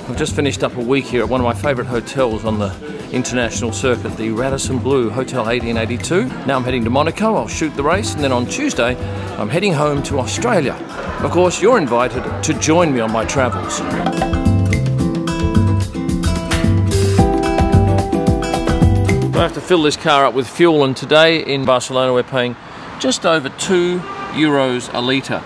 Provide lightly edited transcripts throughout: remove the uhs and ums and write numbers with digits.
I've just finished up a week here at one of my favourite hotels on the international circuit, the Radisson Blu Hotel 1882. Now I'm heading to Monaco, I'll shoot the race, and then on Tuesday I'm heading home to Australia. Of course, you're invited to join me on my travels. I have to fill this car up with fuel, and today in Barcelona we're paying just over €2 a litre,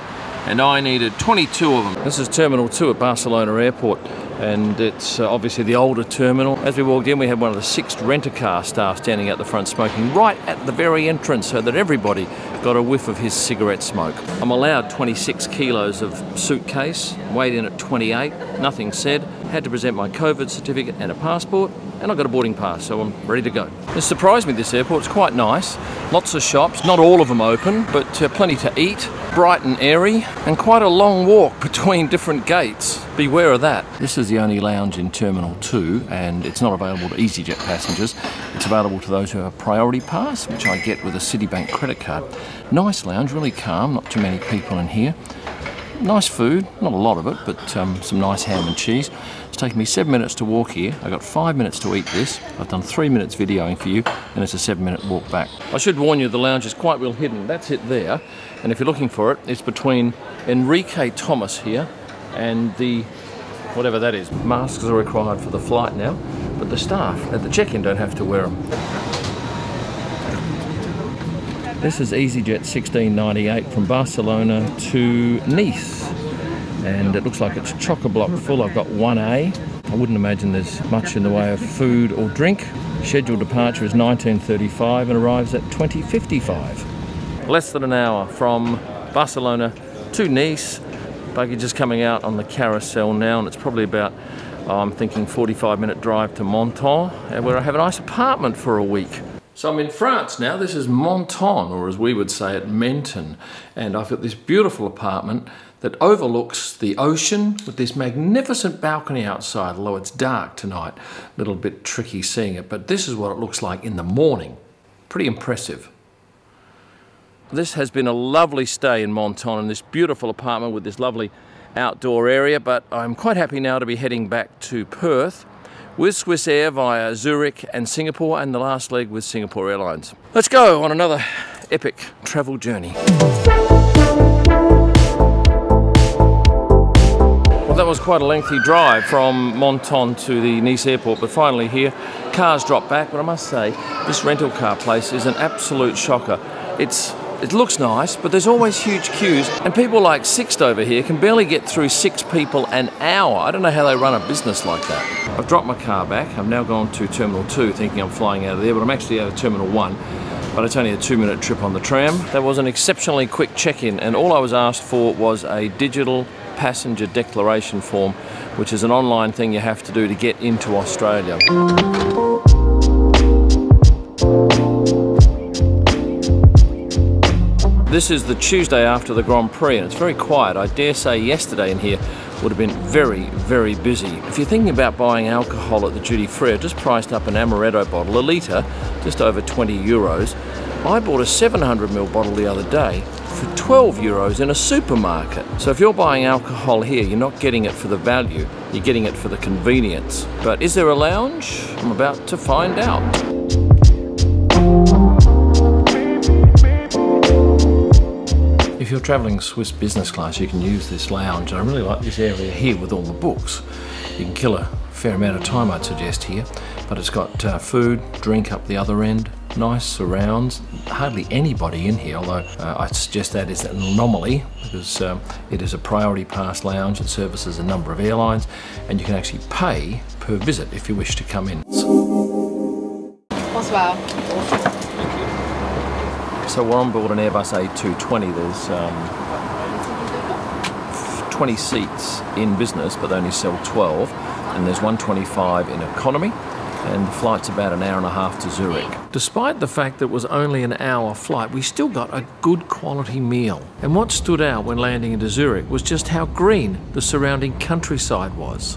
and I needed 22 of them. This is Terminal 2 at Barcelona Airport, and it's obviously the older terminal. As we walked in, we had one of the 6 rent-a-car staff standing at the front smoking right at the very entrance, so that everybody got a whiff of his cigarette smoke. I'm allowed 26 kilos of suitcase, weighed in at 28, nothing said. Had to present my COVID certificate and a passport, and I got a boarding pass, so I'm ready to go. It surprised me, this airport. It's quite nice. Lots of shops, not all of them open, but plenty to eat, bright and airy, and quite a long walk between different gates. Beware of that. This is the only lounge in Terminal 2, and it's not available to Easyjet passengers. It's available to those who have a priority pass, which I get with a Citibank credit card. Nice lounge, really calm, not too many people in here. Nice food, not a lot of it, but some nice ham and cheese. It's taken me 7 minutes to walk here. I got 5 minutes to eat this. I've done 3 minutes videoing for you, and it's a 7-minute walk back. I should warn you, the lounge is quite well hidden. That's it there, and if you're looking for it, it's between Enrique Thomas here and the, whatever that is. Masks are required for the flight now, but the staff at the check-in don't have to wear them. This is Easyjet 1698 from Barcelona to Nice, and it looks like it's chock-a-block full. I've got 1A. I wouldn't imagine there's much in the way of food or drink. Scheduled departure is 19:35 and arrives at 20:55. Less than an hour from Barcelona to Nice. Baggage is coming out on the carousel now, and it's probably about, I'm thinking, 45-minute drive to Menton, where I have a nice apartment for a week. So I'm in France now. This is Menton, or as we would say it, Menton, and I've got this beautiful apartment that overlooks the ocean with this magnificent balcony outside, although it's dark tonight. A little bit tricky seeing it, but this is what it looks like in the morning. Pretty impressive. This has been a lovely stay in Menton, in this beautiful apartment with this lovely outdoor area, but I'm quite happy now to be heading back to Perth with Swiss Air via Zurich and Singapore, and the last leg with Singapore Airlines. Let's go on another epic travel journey. Well, that was quite a lengthy drive from Menton to the Nice airport, but finally here. Cars drop back, but I must say, this rental car place is an absolute shocker. It looks nice, but there's always huge queues, and people like Sixt over here can barely get through 6 people an hour. I don't know how they run a business like that. I've dropped my car back. I've now gone to Terminal 2 thinking I'm flying out of there, but I'm actually out of Terminal 1. But it's only a 2-minute trip on the tram. That was an exceptionally quick check-in, and all I was asked for was a digital passenger declaration form, which is an online thing you have to do to get into Australia. This is the Tuesday after the Grand Prix, and it's very quiet. I dare say yesterday in here would have been very, very busy. If you're thinking about buying alcohol at the duty free, I just priced up an amaretto bottle, a litre, just over €20. I bought a 700ml bottle the other day for €12 in a supermarket. So if you're buying alcohol here, you're not getting it for the value, you're getting it for the convenience. But is there a lounge? I'm about to find out. If you're travelling Swiss business class, you can use this lounge. I really like this area here with all the books. You can kill a fair amount of time, I'd suggest, here. But it's got food, drink up the other end, nice surrounds, hardly anybody in here, although I suggest that is an anomaly, because it is a priority pass lounge. It services a number of airlines, and you can actually pay per visit if you wish to come in. Bonsoir. So we're on board an Airbus A220. There's 20 seats in business, but they only sell 12, and there's 125 in economy, and the flight's about an hour and a half to Zurich. Despite the fact that it was only an hour flight, we still got a good quality meal. And what stood out when landing into Zurich was just how green the surrounding countryside was.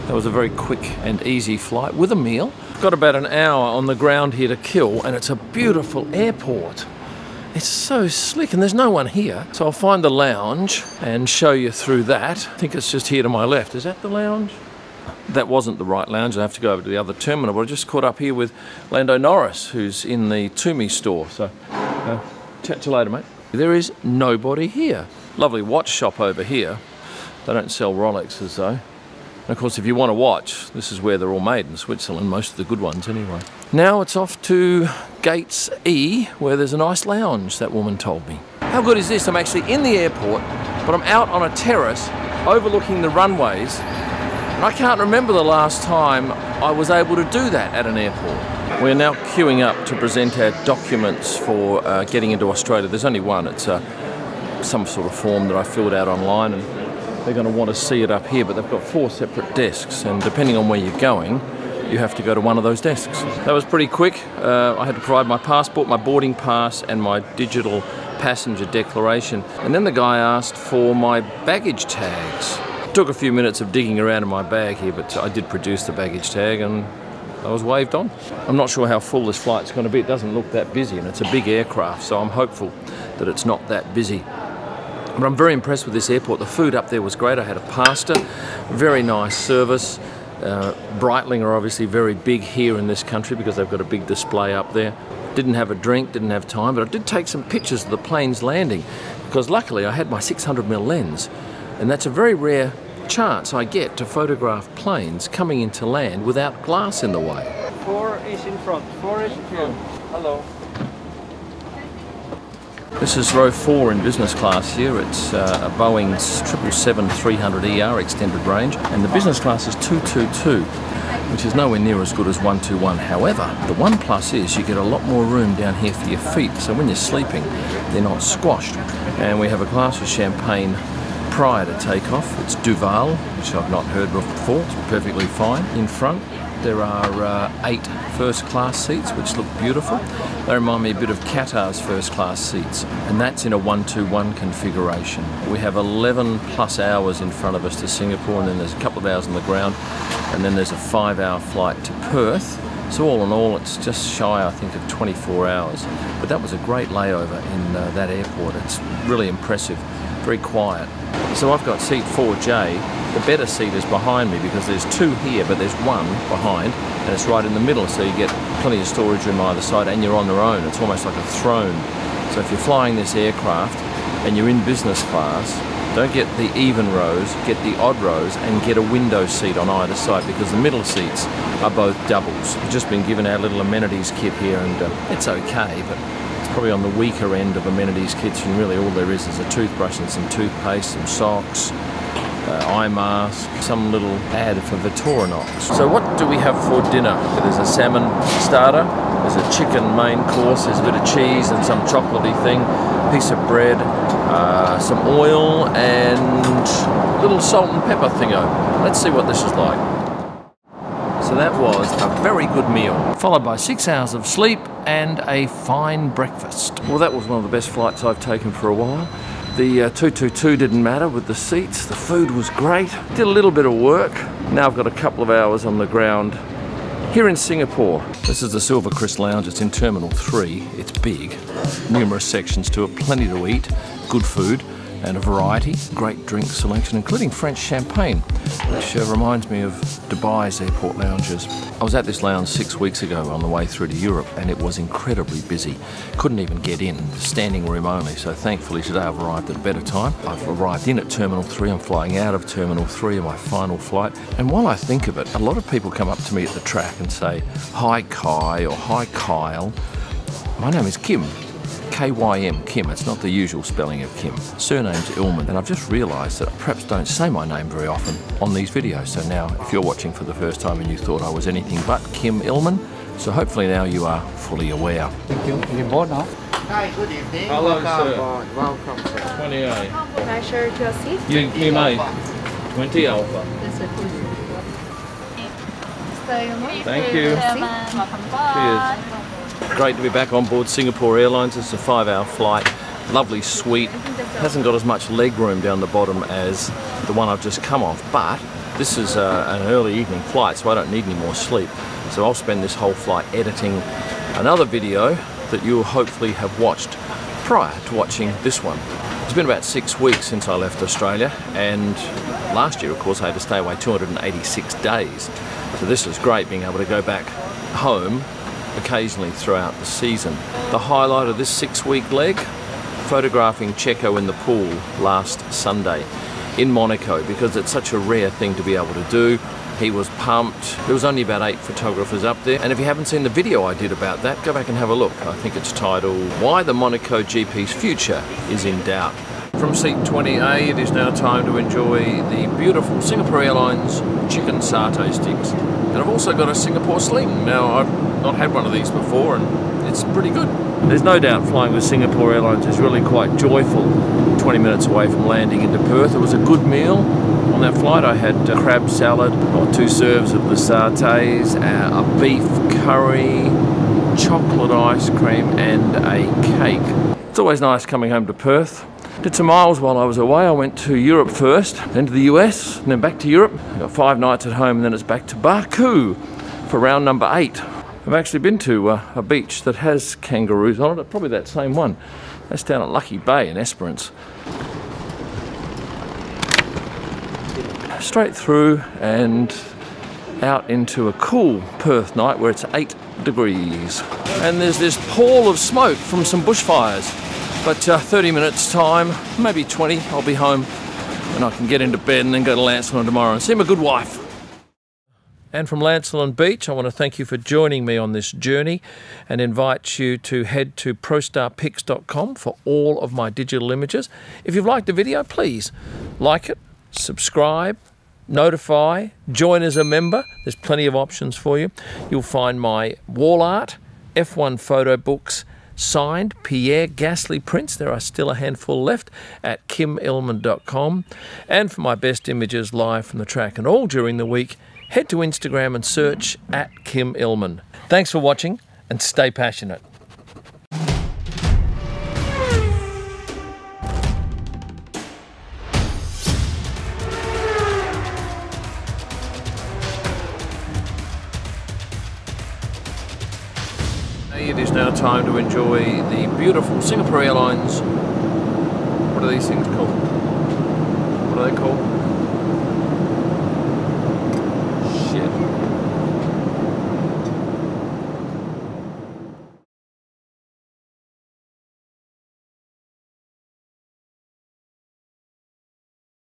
That was a very quick and easy flight with a meal. Got about an hour on the ground here to kill, and it's a beautiful airport. It's so slick and there's no one here. So I'll find the lounge and show you through that. I think it's just here to my left. Is that the lounge? That wasn't the right lounge. I have to go over to the other terminal, but I just caught up here with Lando Norris, who's in the Toomey store. So, chat to you later, mate. There is nobody here. Lovely watch shop over here. They don't sell Rolexes though. And of course, if you want to watch, this is where they're all made in Switzerland, most of the good ones anyway. Now it's off to Gates E, where there's a nice lounge, that woman told me. How good is this? I'm actually in the airport, but I'm out on a terrace overlooking the runways. And I can't remember the last time I was able to do that at an airport. We're now queuing up to present our documents for getting into Australia. There's only one. It's some sort of form that I filled out online, and they're going to want to see it up here, but they've got 4 separate desks, and depending on where you're going, you have to go to one of those desks. That was pretty quick. I had to provide my passport, my boarding pass, and my digital passenger declaration. And then the guy asked for my baggage tags. It took a few minutes of digging around in my bag here, but I did produce the baggage tag and I was waved on. I'm not sure how full this flight's going to be. It doesn't look that busy, and it's a big aircraft, so I'm hopeful that it's not that busy. But I'm very impressed with this airport. The food up there was great. I had a pasta, very nice service. Breitling are obviously very big here in this country because they've got a big display up there. Didn't have a drink, didn't have time, but I did take some pictures of the plane's landing because luckily I had my 600mm lens, and that's a very rare chance I get to photograph planes coming into land without glass in the way. 4 is in front, 4 is in front. Hello. This is row 4 in business class here. It's a Boeing 777-300ER extended range, and the business class is 222, which is nowhere near as good as 121. However, the one plus is you get a lot more room down here for your feet, so when you're sleeping, they're not squashed. And we have a glass of champagne prior to takeoff. It's Duval, which I've not heard of before. It's perfectly fine. In front, there are 8 first class seats, which look beautiful. They remind me a bit of Qatar's first class seats, and that's in a 121 configuration. We have 11 plus hours in front of us to Singapore, and then there's a couple of hours on the ground, and then there's a 5-hour flight to Perth. So all in all, it's just shy, I think, of 24 hours. But that was a great layover in that airport. It's really impressive, very quiet. So I've got seat 4J. The better seat is behind me because there's 2 here, but there's 1 behind, and it's right in the middle, so you get plenty of storage room either side, and you're on their own. It's almost like a throne. So if you're flying this aircraft and you're in business class, don't get the even rows, get the odd rows, and get a window seat on either side, because the middle seats are both doubles. We've just been given our little amenities kit here, and it's okay, but it's probably on the weaker end of amenities kits, and really all there is a toothbrush and some toothpaste, some socks, eye mask, some little ad for Victorinox. So what do we have for dinner? There's a salmon starter, there's a chicken main course, there's a bit of cheese and some chocolatey thing, a piece of bread, some oil and a little salt and pepper thingo. Let's see what this is like. So that was a very good meal, followed by 6 hours of sleep and a fine breakfast. Well, that was one of the best flights I've taken for a while. The 222 didn't matter with the seats, the food was great. Did a little bit of work. Now I've got a couple of hours on the ground here in Singapore. This is the Silvercrest Lounge. It's in Terminal 3. It's big, numerous sections to it, plenty to eat, good food and a variety, great drink selection, including French champagne, which reminds me of Dubai's airport lounges. I was at this lounge 6 weeks ago on the way through to Europe, and it was incredibly busy. Couldn't even get in, standing room only, so thankfully today I've arrived at a better time. I've arrived in at Terminal 3, I'm flying out of Terminal 3 on my final flight, and while I think of it, a lot of people come up to me at the track and say, "Hi Kai," or "Hi Kyle." My name is Kim. K-Y-M, Kim. It's not the usual spelling of Kim. Surname's Illman, and I've just realised that I perhaps don't say my name very often on these videos. So now, if you're watching for the first time and you thought I was anything but Kim Illman, so hopefully now you are fully aware. Thank you. You board now? Hi, good evening. Hello, Welcome sir. aboard. Welcome, sir. 28. Can I share to a seat? You may. 20 Alpha. This way, please. Thank you. Cheers. Great to be back on board Singapore Airlines. It's a 5-hour flight. Lovely suite. Hasn't got as much leg room down the bottom as the one I've just come off, but this is an early evening flight, so I don't need any more sleep. So I'll spend this whole flight editing another video that you'll hopefully have watched prior to watching this one. It's been about 6 weeks since I left Australia, and last year of course I had to stay away 286 days. So this is great, being able to go back home occasionally throughout the season. The highlight of this 6-week leg, photographing Checo in the pool last Sunday in Monaco, because it's such a rare thing to be able to do. He was pumped. There was only about 8 photographers up there, and if you haven't seen the video I did about that, go back and have a look. I think it's titled "Why the Monaco GP's Future is in Doubt." From seat 20A, it is now time to enjoy the beautiful Singapore Airlines chicken satay sticks. And I've also got a Singapore Sling. Now, I've not had one of these before, and it's pretty good. There's no doubt flying with Singapore Airlines is really quite joyful. 20 minutes away from landing into Perth. It was a good meal. On that flight I had a crab salad, or 2 serves of the satays, a beef curry, chocolate ice cream and a cake. It's always nice coming home to Perth. Did some miles while I was away. I went to Europe first, then to the US, and then back to Europe. I got 5 nights at home, and then it's back to Baku for round number 8. I've actually been to a beach that has kangaroos on it, probably that same one. That's down at Lucky Bay in Esperance. Straight through and out into a cool Perth night where it's 8 degrees. And there's this pall of smoke from some bushfires. But 30 minutes time, maybe 20, I'll be home and I can get into bed and then go to Lancelin tomorrow and see my good wife. And from Lancelin Beach, I want to thank you for joining me on this journey and invite you to head to prostarpics.com for all of my digital images. If you've liked the video, please like it, subscribe, notify, join as a member. There's plenty of options for you. You'll find my wall art, F1 photo books, signed Pierre Gasly prints. There are still a handful left at kimillman.com. And for my best images live from the track and all during the week, head to Instagram and search @KimIllman. Thanks for watching and stay passionate. It is now time to enjoy the beautiful Singapore Airlines. What are these things called? What are they called?